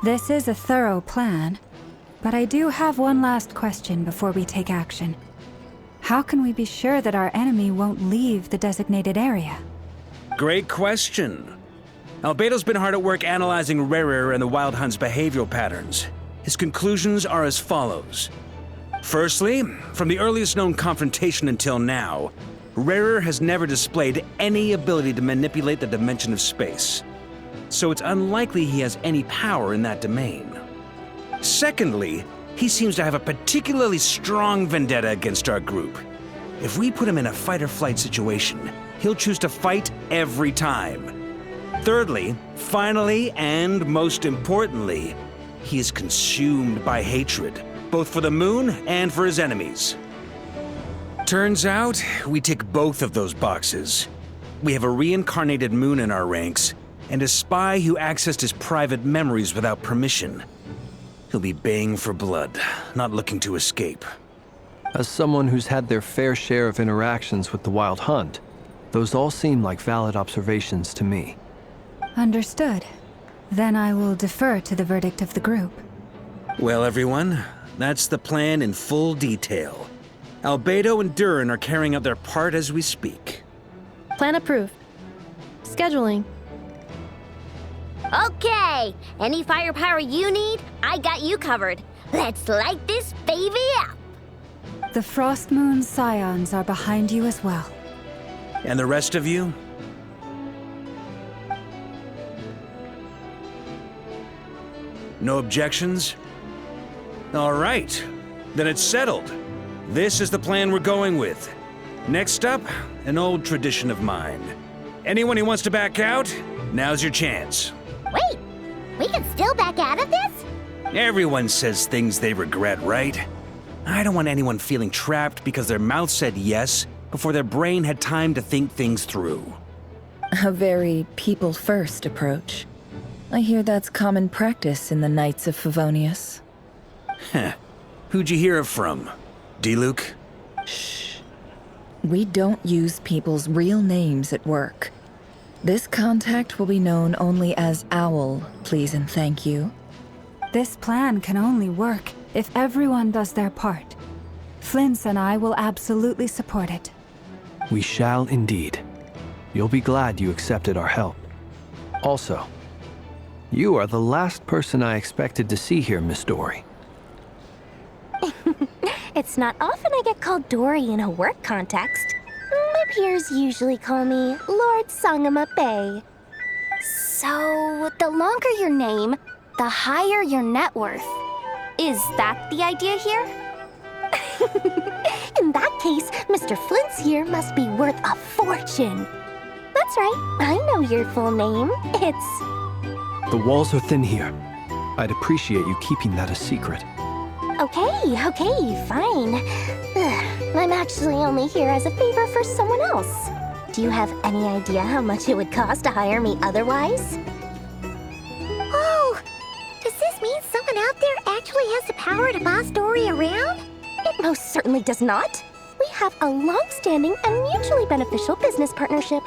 This is a thorough plan, but I do have one last question before we take action. How can we be sure that our enemy won't leave the designated area? Great question. Albedo's been hard at work analyzing Rarer and the Wild Hunt's behavioral patterns. His conclusions are as follows. Firstly, from the earliest known confrontation until now, Rarer has never displayed any ability to manipulate the dimension of space. So it's unlikely he has any power in that domain. Secondly, he seems to have a particularly strong vendetta against our group. If we put him in a fight-or-flight situation, he'll choose to fight every time. Thirdly, finally, and most importantly, he is consumed by hatred, both for the moon and for his enemies. Turns out, we tick both of those boxes. We have a reincarnated moon in our ranks, and a spy who accessed his private memories without permission. He'll be baying for blood, not looking to escape. As someone who's had their fair share of interactions with the Wild Hunt, those all seem like valid observations to me. Understood. Then I will defer to the verdict of the group. Well, everyone, that's the plan in full detail. Albedo and Durin are carrying out their part as we speak. Plan approved. Scheduling. Okay, any firepower you need, I got you covered. Let's light this baby up. The Frost Moon Scions are behind you as well. And the rest of you? No objections? All right, then it's settled. This is the plan we're going with. Next up, an old tradition of mine. Anyone who wants to back out, now's your chance. Wait, we can still back out of this? Everyone says things they regret, right? I don't want anyone feeling trapped because their mouth said yes before their brain had time to think things through. A very people-first approach. I hear that's common practice in the Knights of Favonius. Heh. Who'd you hear it from? D-Luke? Shh. We don't use people's real names at work. This contact will be known only as Owl, please and thank you. This plan can only work if everyone does their part. Flint's and I will absolutely support it. We shall indeed. You'll be glad you accepted our help. Also, you are the last person I expected to see here, Miss Dory. It's not often I get called Dory in a work context. My peers usually call me Lord Sangama Bay. So, the longer your name, the higher your net worth. Is that the idea here? In that case, Mr. Flint's here must be worth a fortune. That's right, I know your full name. It's... The walls are thin here. I'd appreciate you keeping that a secret. Okay, fine. Ugh, I'm actually only here as a favor for someone else. Do you have any idea how much it would cost to hire me otherwise? Oh, does this mean someone out there actually has the power to boss Dory around? It most certainly does not. We have a long-standing and mutually beneficial business partnership.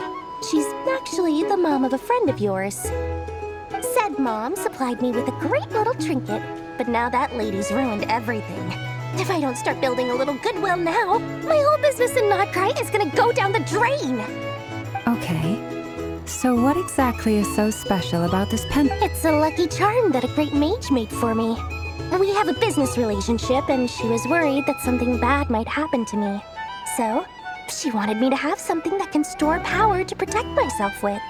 She's actually the mom of a friend of yours. Said mom supplied me with a great little trinket, but now that lady's ruined everything. If I don't start building a little goodwill now, my whole business in Notcry is gonna go down the drain. Okay. So what exactly is so special about this pen? It's a lucky charm that a great mage made for me. We have a business relationship, and she was worried that something bad might happen to me. So, she wanted me to have something that can store power to protect myself with.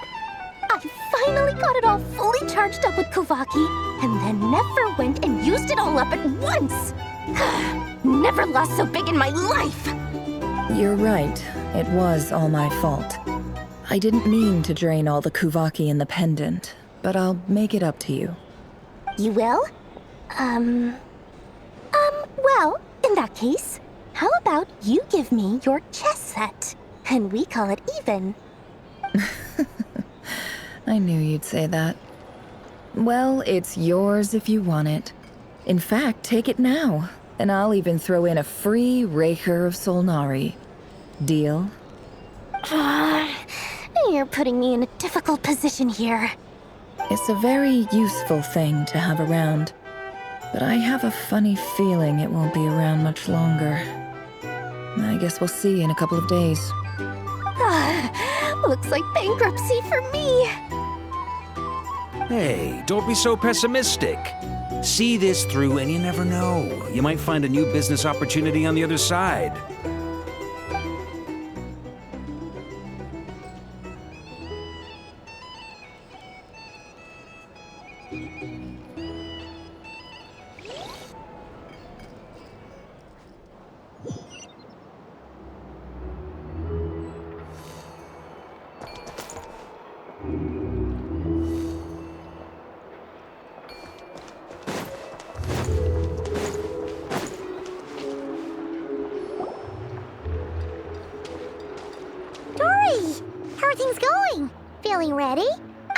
I finally got it all fully charged up with Kovaki, and then never went and used it all up at once! Never lost so big in my life! You're right. It was all my fault. I didn't mean to drain all the Kuvaki in the pendant, but I'll make it up to you. You will? Well, in that case, how about you give me your chess set, and we call it even? I knew you'd say that. Well, it's yours if you want it. In fact, take it now, and I'll even throw in a free Raker of Solnari. Deal? You're putting me in a difficult position here. It's a very useful thing to have around, but I have a funny feeling it won't be around much longer. I guess we'll see in a couple of days. Looks like bankruptcy for me. Hey, don't be so pessimistic. See this through and you never know. You might find a new business opportunity on the other side. How are things going? Feeling ready?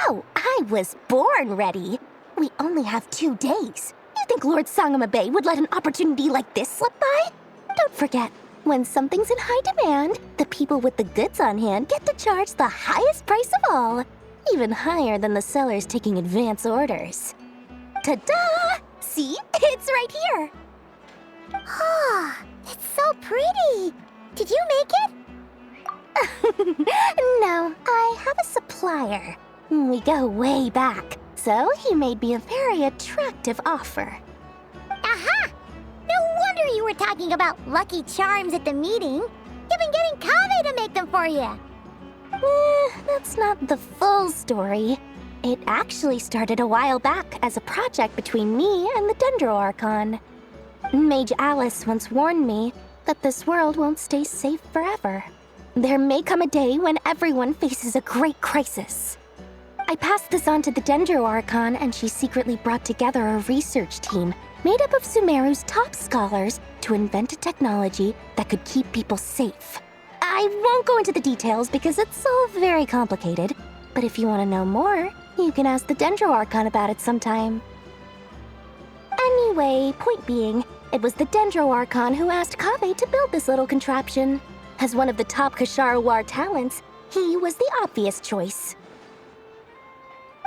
Oh, I was born ready. We only have 2 days. You think Lord Sangamabe would let an opportunity like this slip by? Don't forget, when something's in high demand, the people with the goods on hand get to charge the highest price of all. Even higher than the sellers taking advance orders. Ta-da! See? It's right here. Oh, it's so pretty. Did you make it? No, I have a supplier. We go way back, so he made me a very attractive offer. Aha! No wonder you were talking about lucky charms at the meeting. You've been getting Kave to make them for you. That's not the full story. It actually started a while back as a project between me and the Dendro Archon. Mage Alice once warned me that this world won't stay safe forever. There may come a day when everyone faces a great crisis. I passed this on to the Dendro Archon, and she secretly brought together a research team made up of Sumeru's top scholars to invent a technology that could keep people safe. I won't go into the details because it's all very complicated, but if you want to know more, you can ask the Dendro Archon about it sometime. Anyway, point being, it was the Dendro Archon who asked Kave to build this little contraption. As one of the top Kasharawar talents, he was the obvious choice.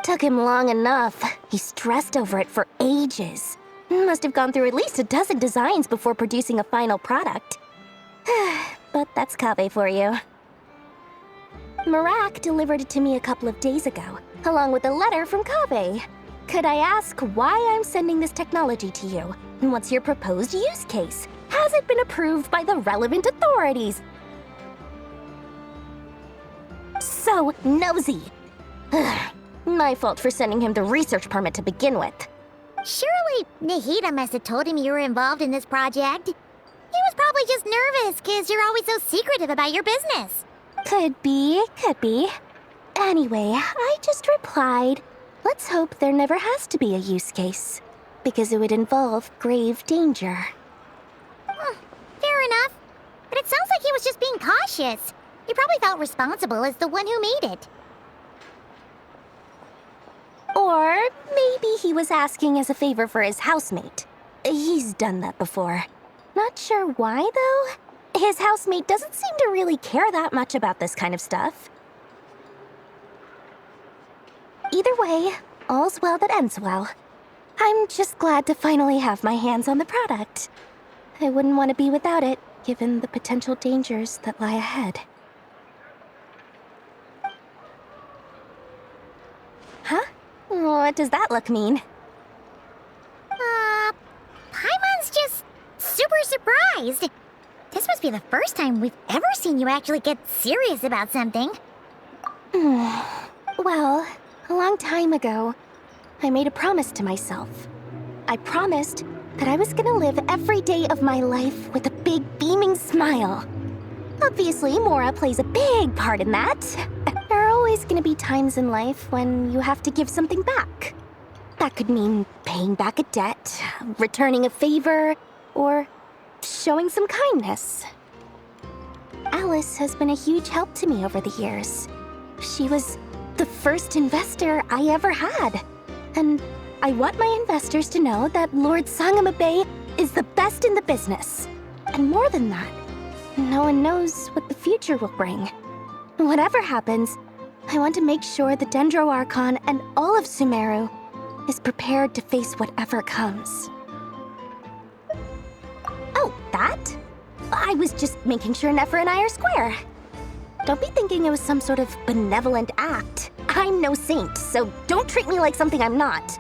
Took him long enough. He stressed over it for ages. Must have gone through at least a dozen designs before producing a final product. But that's Kave for you. Marak delivered it to me a couple of days ago, along with a letter from Kave. Could I ask why I'm sending this technology to you? And what's your proposed use case? Has it been approved by the relevant authorities? So nosy. My fault for sending him the research permit to begin with. Surely Nahida must have told him you were involved in this project. He was probably just nervous because you're always so secretive about your business. Could be. Anyway, I just replied, let's hope there never has to be a use case, because it would involve grave danger. Fair enough. But it sounds like he was just being cautious. He probably felt responsible as the one who made it. Or maybe he was asking as a favor for his housemate. He's done that before. Not sure why, though. His housemate doesn't seem to really care that much about this kind of stuff. Either way, all's well that ends well. I'm just glad to finally have my hands on the product. I wouldn't want to be without it, given the potential dangers that lie ahead. What does that look mean? Paimon's just super surprised. This must be the first time we've ever seen you actually get serious about something. Well, a long time ago, I made a promise to myself. I promised that I was gonna live every day of my life with a big beaming smile. Obviously, Mora plays a big part in that. There are always gonna be times in life when you have to give something back. That could mean paying back a debt, returning a favor, or showing some kindness. Alice has been a huge help to me over the years. She was the first investor I ever had. And I want my investors to know that Lord Sangamabe is the best in the business. And more than that, no one knows what the future will bring. Whatever happens, I want to make sure the Dendro Archon and all of Sumeru is prepared to face whatever comes. Oh, that? I was just making sure Nefer and I are square. Don't be thinking it was some sort of benevolent act. I'm no saint, so don't treat me like something I'm not.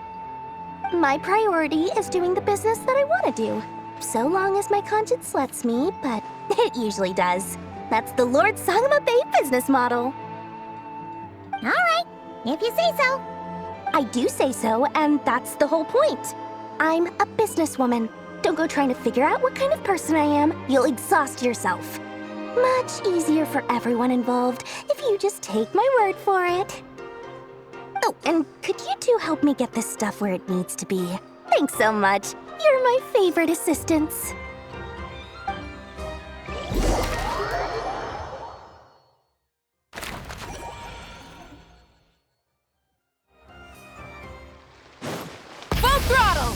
My priority is doing the business that I want to do, so long as my conscience lets me, but it usually does. That's the Lord Sangamabe business model. All right, if you say so. I do say so, and that's the whole point. I'm a businesswoman. Don't go trying to figure out what kind of person I am. You'll exhaust yourself. Much easier for everyone involved if you just take my word for it. Oh, and could you two help me get this stuff where it needs to be? Thanks so much. You're my favorite assistants. Full throttle!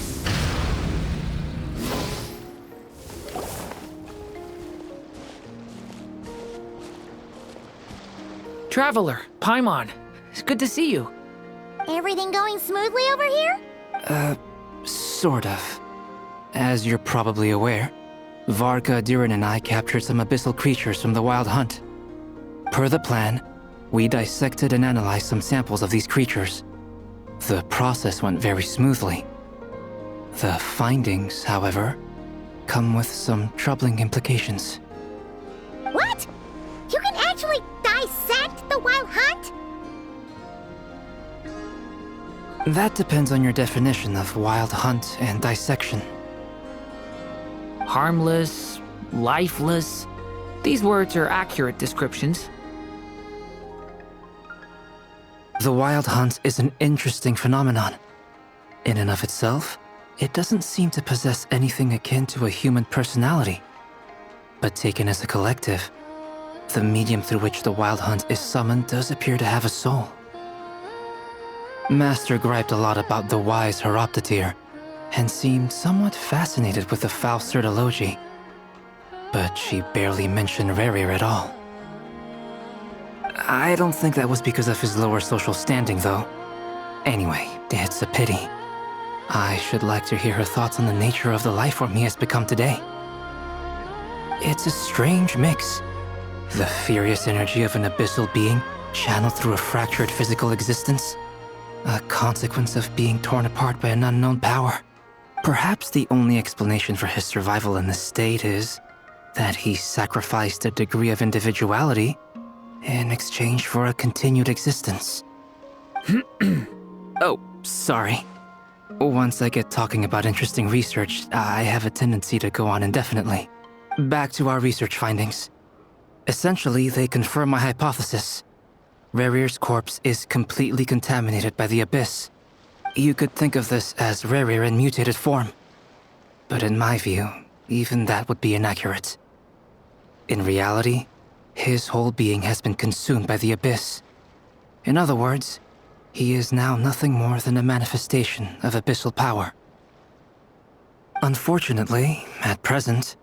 Traveler, Paimon, it's good to see you. Everything going smoothly over here? Sort of. As you're probably aware, Varka, Durin, and I captured some abyssal creatures from the Wild Hunt. Per the plan, we dissected and analyzed some samples of these creatures. The process went very smoothly. The findings, however, come with some troubling implications. What? You can actually dissect the Wild Hunt? That depends on your definition of Wild Hunt and dissection. Harmless, lifeless. These words are accurate descriptions. The Wild Hunt is an interesting phenomenon. In and of itself, it doesn't seem to possess anything akin to a human personality. But taken as a collective, the medium through which the Wild Hunt is summoned does appear to have a soul. Master griped a lot about the wise Horoptatyr, and seemed somewhat fascinated with the foul Certology. But she barely mentioned Rerir at all. I don't think that was because of his lower social standing, though. Anyway, it's a pity. I should like to hear her thoughts on the nature of the lifeform he has become today. It's a strange mix. The furious energy of an abyssal being channeled through a fractured physical existence. A consequence of being torn apart by an unknown power. Perhaps the only explanation for his survival in this state is that he sacrificed a degree of individuality in exchange for a continued existence. Oh, sorry. Once I get talking about interesting research, I have a tendency to go on indefinitely. Back to our research findings. Essentially, they confirm my hypothesis. Rerir's corpse is completely contaminated by the Abyss. You could think of this as Rerir in mutated form. But in my view, even that would be inaccurate. In reality, his whole being has been consumed by the Abyss. In other words, he is now nothing more than a manifestation of abyssal power. Unfortunately, at present,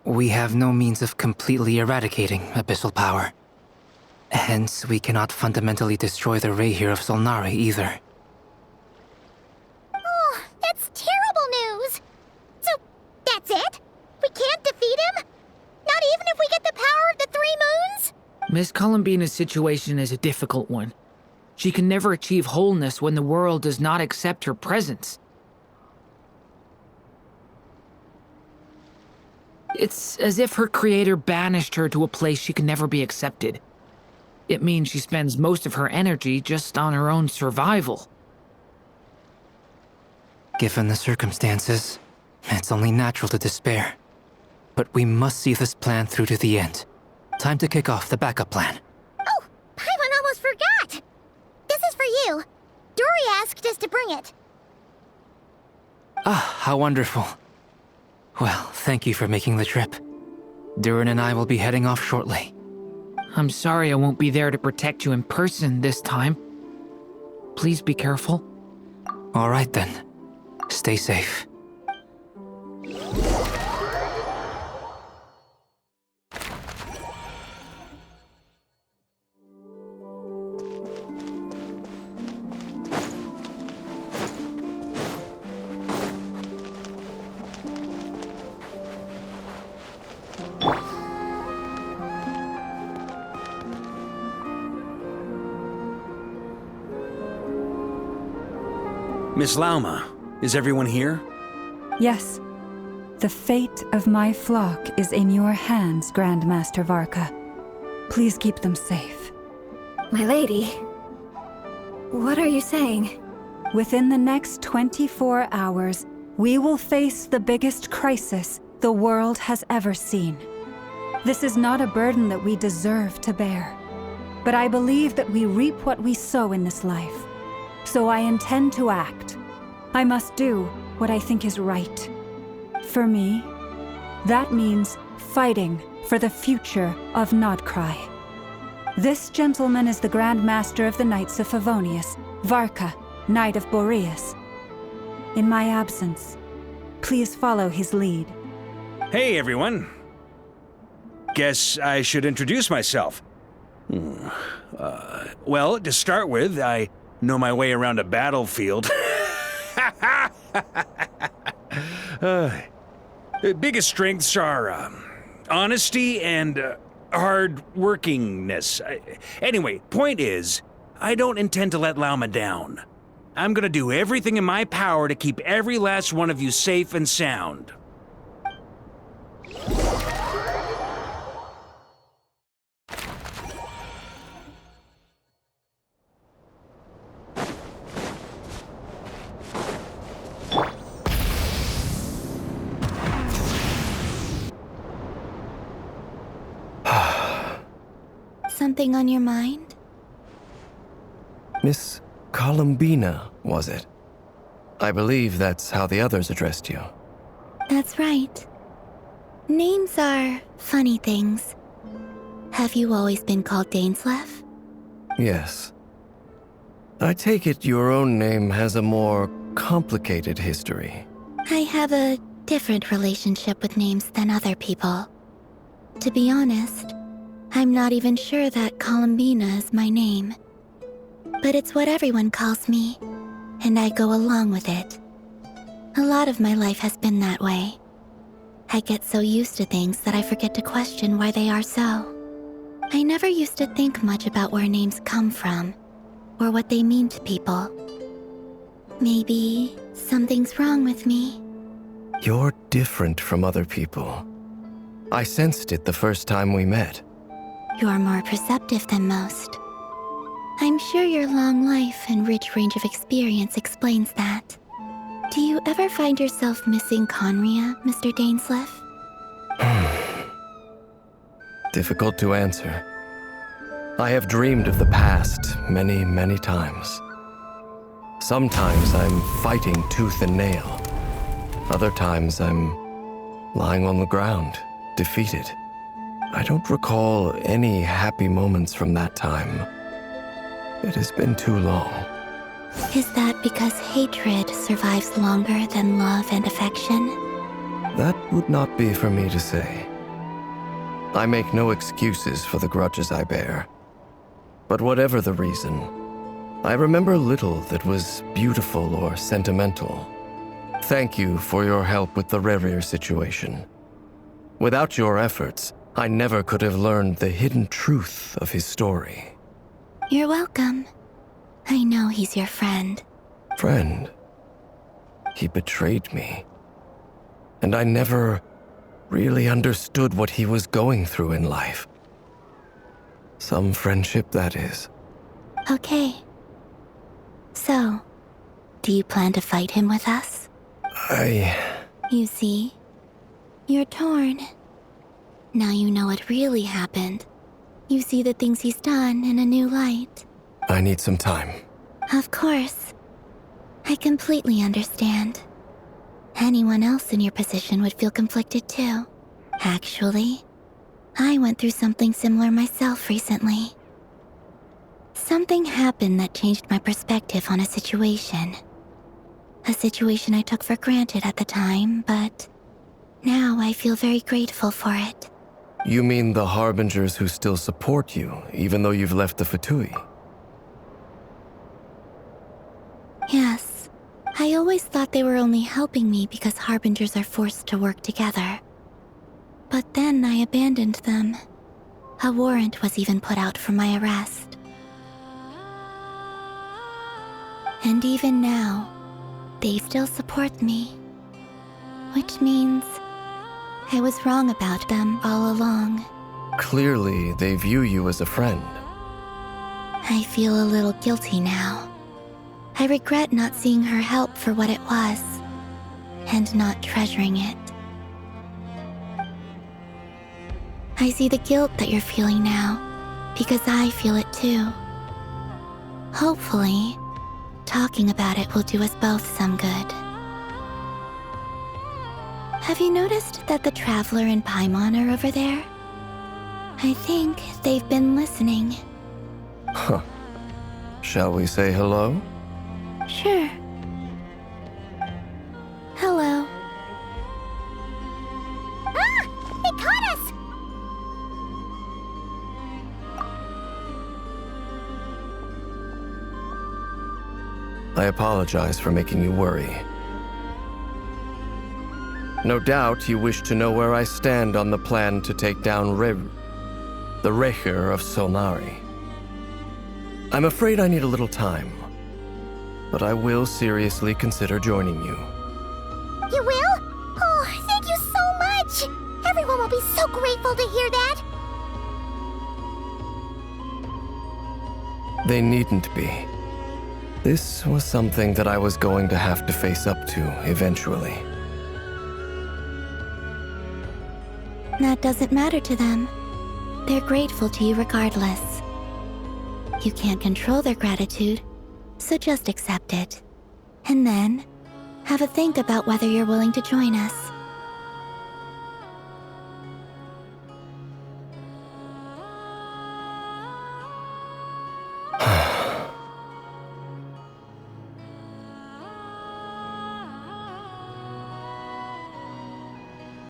we have no means of completely eradicating abyssal power. Hence, we cannot fundamentally destroy the Reihir of Solnari either. Oh, that's terrible news! So, that's it? We can't defeat him? Not even if we get the power of the Three Moons? Miss Columbina's situation is a difficult one. She can never achieve wholeness when the world does not accept her presence. It's as if her creator banished her to a place she can never be accepted. It means she spends most of her energy just on her own survival. Given the circumstances, it's only natural to despair. But we must see this plan through to the end. Time to kick off the backup plan. Oh, Paimon almost forgot! This is for you. Dory asked us to bring it. Ah, how wonderful. Well, thank you for making the trip. Durin and I will be heading off shortly. I'm sorry I won't be there to protect you in person this time. Please be careful. All right then. Stay safe. Miss Lauma, is everyone here? Yes. The fate of my flock is in your hands, Grandmaster Varka. Please keep them safe. My lady, what are you saying? Within the next 24 hours, we will face the biggest crisis the world has ever seen. This is not a burden that we deserve to bear, but I believe that we reap what we sow in this life. So I intend to act. I must do what I think is right. For me, that means fighting for the future of Nodcry. This gentleman is the Grand Master of the Knights of Favonius, Varka, Knight of Boreas. In my absence, please follow his lead. Hey, everyone. Guess I should introduce myself. Well, to start with, I know my way around a battlefield. Biggest strengths are honesty and hard-workingness. Anyway, point is, I don't intend to let Lauma down. I'm gonna do everything in my power to keep every last one of you safe and sound. Something on your mind? Miss Columbina, was it? I believe that's how the others addressed you. That's right. Names are funny things. Have you always been called Dainslev? Yes. I take it your own name has a more complicated history. I have a different relationship with names than other people. To be honest, I'm not even sure that Columbina is my name. But it's what everyone calls me, and I go along with it. A lot of my life has been that way. I get so used to things that I forget to question why they are so. I never used to think much about where names come from, or what they mean to people. Maybe something's wrong with me. You're different from other people. I sensed it the first time we met. You're more perceptive than most. I'm sure your long life and rich range of experience explains that. Do you ever find yourself missing Conria, Mr. Dainslev? Difficult to answer. I have dreamed of the past many, many times. Sometimes I'm fighting tooth and nail. Other times I'm lying on the ground, defeated. I don't recall any happy moments from that time. It has been too long. Is that because hatred survives longer than love and affection? That would not be for me to say. I make no excuses for the grudges I bear. But whatever the reason, I remember little that was beautiful or sentimental. Thank you for your help with the Rerir situation. Without your efforts, I never could have learned the hidden truth of his story. You're welcome. I know he's your friend. Friend? He betrayed me. And I never really understood what he was going through in life. Some friendship, that is. Okay. So, do you plan to fight him with us? You see, you're torn. Now you know what really happened. You see the things he's done in a new light. I need some time. Of course. I completely understand. Anyone else in your position would feel conflicted too. Actually, I went through something similar myself recently. Something happened that changed my perspective on a situation. A situation I took for granted at the time, but now I feel very grateful for it. You mean the Harbingers who still support you, even though you've left the Fatui? Yes. I always thought they were only helping me because Harbingers are forced to work together. But then I abandoned them. A warrant was even put out for my arrest. And even now, they still support me. Which means I was wrong about them all along. Clearly, they view you as a friend. I feel a little guilty now. I regret not seeing her help for what it was, and not treasuring it. I see the guilt that you're feeling now, because I feel it too. Hopefully, talking about it will do us both some good. Have you noticed that the Traveler and Paimon are over there? I think they've been listening. Huh. Shall we say hello? Sure. Hello. Ah! They caught us! I apologize for making you worry. No doubt you wish to know where I stand on the plan to take down the Recher of Solnari. I'm afraid I need a little time, but I will seriously consider joining you. You will? Oh, thank you so much! Everyone will be so grateful to hear that! They needn't be. This was something that I was going to have to face up to eventually. That doesn't matter to them. They're grateful to you regardless. You can't control their gratitude, so just accept it. And then, have a think about whether you're willing to join us.